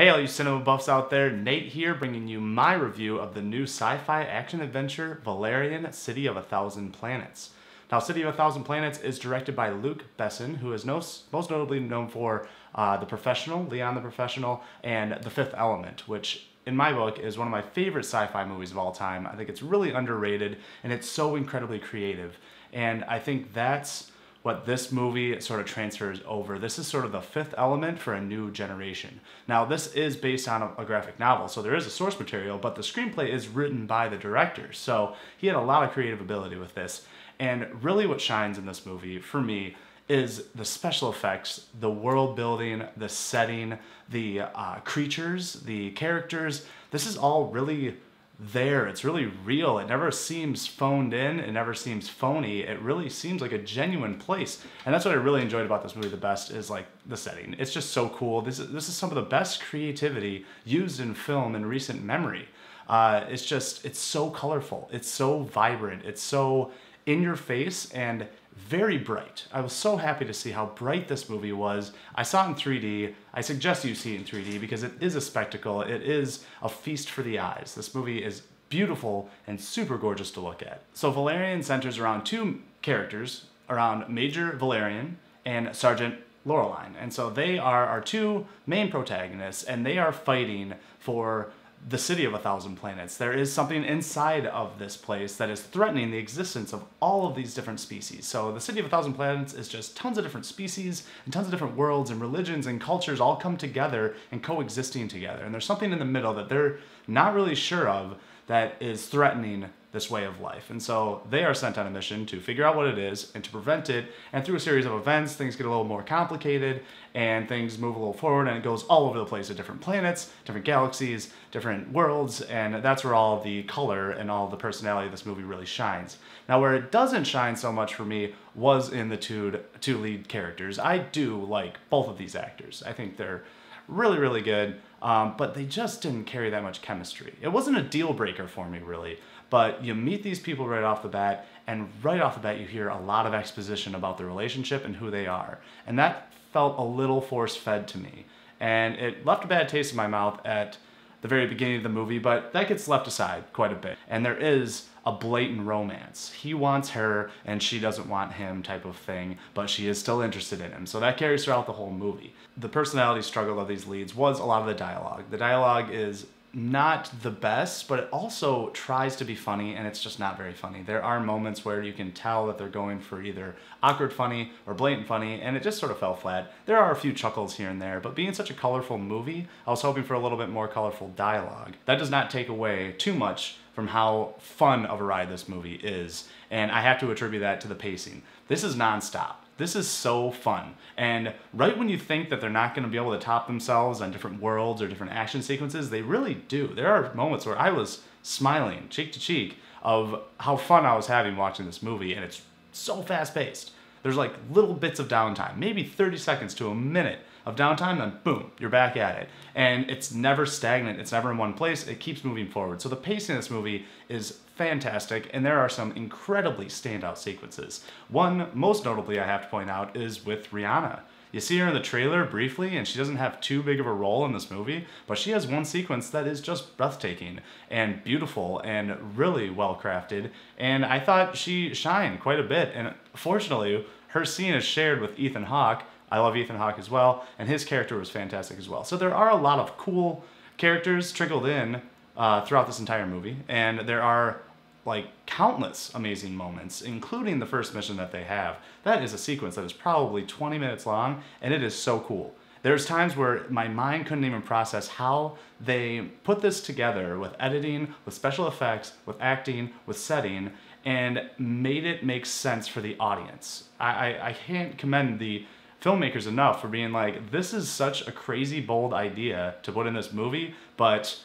Hey all you cinema buffs out there, Nate here bringing you my review of the new sci-fi action-adventure Valerian, City of a Thousand Planets. Now, City of a Thousand Planets is directed by Luc Besson, who is most notably known for The Professional, Leon the Professional, and The Fifth Element, which in my book is one of my favorite sci-fi movies of all time. I think it's really underrated, and it's so incredibly creative. And I think that's what this movie sort of transfers over. This is sort of the fifth element for a new generation. Now, this is based on a graphic novel, so there is a source material, but the screenplay is written by the director. So he had a lot of creative ability with this. And really what shines in this movie, for me, is the special effects, the world building, the setting, the creatures, the characters. This is all really there. It's really real. It never seems phoned in. It never seems phony. It really seems like a genuine place. And that's what I really enjoyed about this movie the best, is like the setting. It's just so cool. This is some of the best creativity used in film in recent memory. It's so colorful. It's so vibrant. It's so in your face and very bright. I was so happy to see how bright this movie was. I saw it in 3D. I suggest you see it in 3D because it is a spectacle. It is a feast for the eyes. This movie is beautiful and super gorgeous to look at. So Valerian centers around two characters, around Major Valerian and Sergeant Laureline. And so they are our two main protagonists, and they are fighting for the City of a Thousand Planets. There is something inside of this place that is threatening the existence of all of these different species. So the City of a Thousand Planets is just tons of different species and tons of different worlds and religions and cultures all come together and coexisting together. And there's something in the middle that they're not really sure of that is threatening this way of life. And so they are sent on a mission to figure out what it is and to prevent it. And through a series of events, things get a little more complicated and things move a little forward, and it goes all over the place at different planets, different galaxies, different worlds, and that's where all the color and all the personality of this movie really shines. Now, where it doesn't shine so much for me was in the two lead characters. I do like both of these actors. I think they're really, really good, but they just didn't carry that much chemistry. It wasn't a deal breaker for me, really, but you meet these people right off the bat, and right off the bat you hear a lot of exposition about their relationship and who they are. And that felt a little force-fed to me. And it left a bad taste in my mouth at the very beginning of the movie, but that gets left aside quite a bit. And there is a blatant romance. He wants her and she doesn't want him type of thing, but she is still interested in him. So that carries throughout the whole movie. The personality struggle of these leads was a lot of the dialogue. The dialogue is not the best, but it also tries to be funny, and it's just not very funny. There are moments where you can tell that they're going for either awkward funny or blatant funny, and it just sort of fell flat. There are a few chuckles here and there, but being such a colorful movie, I was hoping for a little bit more colorful dialogue. That does not take away too much from how fun of a ride this movie is, and I have to attribute that to the pacing. This is nonstop. This is so fun. And right when you think that they're not going to be able to top themselves on different worlds or different action sequences, they really do. There are moments where I was smiling cheek to cheek of how fun I was having watching this movie, and it's so fast-paced. There's like little bits of downtime, maybe 30 seconds to a minute of downtime, then boom, you're back at it. And it's never stagnant, it's never in one place, it keeps moving forward. So the pacing of this movie is fantastic, and there are some incredibly standout sequences. One, most notably I have to point out, is with Rihanna. You see her in the trailer briefly, and she doesn't have too big of a role in this movie, but she has one sequence that is just breathtaking and beautiful and really well crafted, and I thought she shined quite a bit. And fortunately, her scene is shared with Ethan Hawke. I love Ethan Hawke as well, and his character was fantastic as well. So there are a lot of cool characters trickled in throughout this entire movie, and there are like countless amazing moments, including the first mission that they have. That is a sequence that is probably 20 minutes long, and it is so cool. There's times where my mind couldn't even process how they put this together with editing, with special effects, with acting, with setting, and made it make sense for the audience. I can't commend the filmmakers enough for being like, this is such a crazy, bold idea to put in this movie, but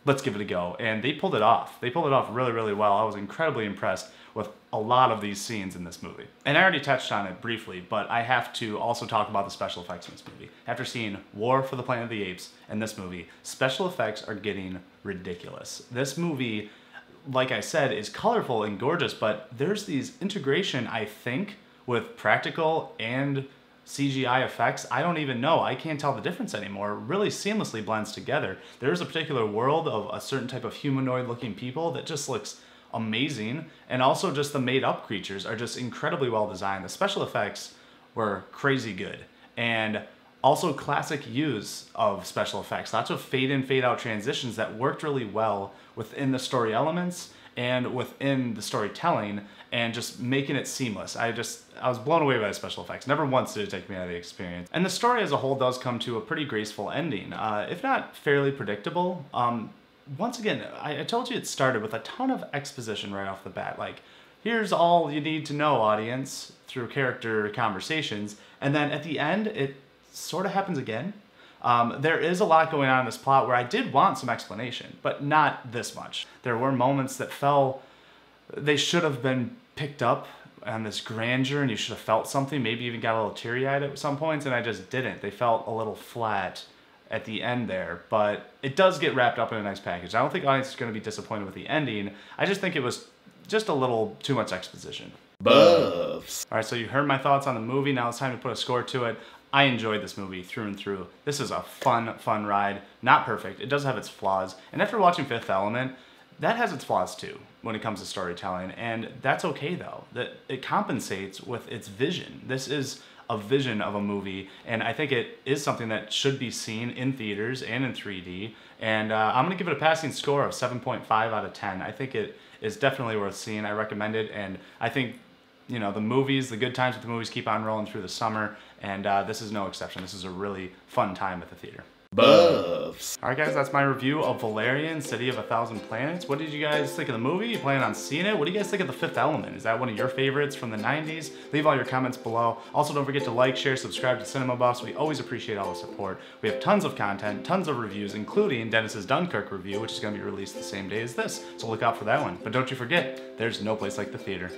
let's give it a go. And they pulled it off. They pulled it off really, really well. I was incredibly impressed with a lot of these scenes in this movie. And I already touched on it briefly, but I have to also talk about the special effects in this movie. After seeing War for the Planet of the Apes and this movie, special effects are getting ridiculous. This movie, like I said, is colorful and gorgeous, but there's these integration, I think, with practical and CGI effects, I don't even know. I can't tell the difference anymore. It really seamlessly blends together. There's a particular world of a certain type of humanoid looking people that just looks amazing, and also just the made up creatures are just incredibly well designed. The special effects were crazy good, and also classic use of special effects. Lots of fade in, fade out transitions that worked really well within the story elements and within the storytelling, and just making it seamless. I was blown away by the special effects. Never once did it take me out of the experience. And the story as a whole does come to a pretty graceful ending, if not fairly predictable. Once again, I told you it started with a ton of exposition right off the bat. Like, here's all you need to know, audience, through character conversations. And then at the end, it sort of happens again. There is a lot going on in this plot where I did want some explanation, but not this much. There were moments that they should have been picked up on this grandeur, and you should have felt something, maybe even got a little teary-eyed at some points, and I just didn't. They felt a little flat at the end there, but it does get wrapped up in a nice package. I don't think audience is going to be disappointed with the ending. I just think it was just a little too much exposition. Buffs. All right, so you heard my thoughts on the movie. Now it's time to put a score to it. I enjoyed this movie through and through. This is a fun ride. Not perfect. It does have its flaws. And after watching Fifth Element, that has its flaws too when it comes to storytelling. And that's okay though. That it compensates with its vision. This is a vision of a movie, and I think it is something that should be seen in theaters and in 3D. And I'm gonna give it a passing score of 7.5 out of 10. I think it is definitely worth seeing. I recommend it, and I think, you know, the good times with the movies keep on rolling through the summer, and this is no exception. This is a really fun time at the theater. Buffs. Alright guys, that's my review of Valerian, City of a Thousand Planets. What did you guys think of the movie? You planning on seeing it? What do you guys think of The Fifth Element? Is that one of your favorites from the 90s? Leave all your comments below. Also, don't forget to like, share, subscribe to Cinema Buffs. We always appreciate all the support. We have tons of content, tons of reviews, including Dennis's Dunkirk review, which is going to be released the same day as this. So look out for that one. But don't you forget, there's no place like the theater.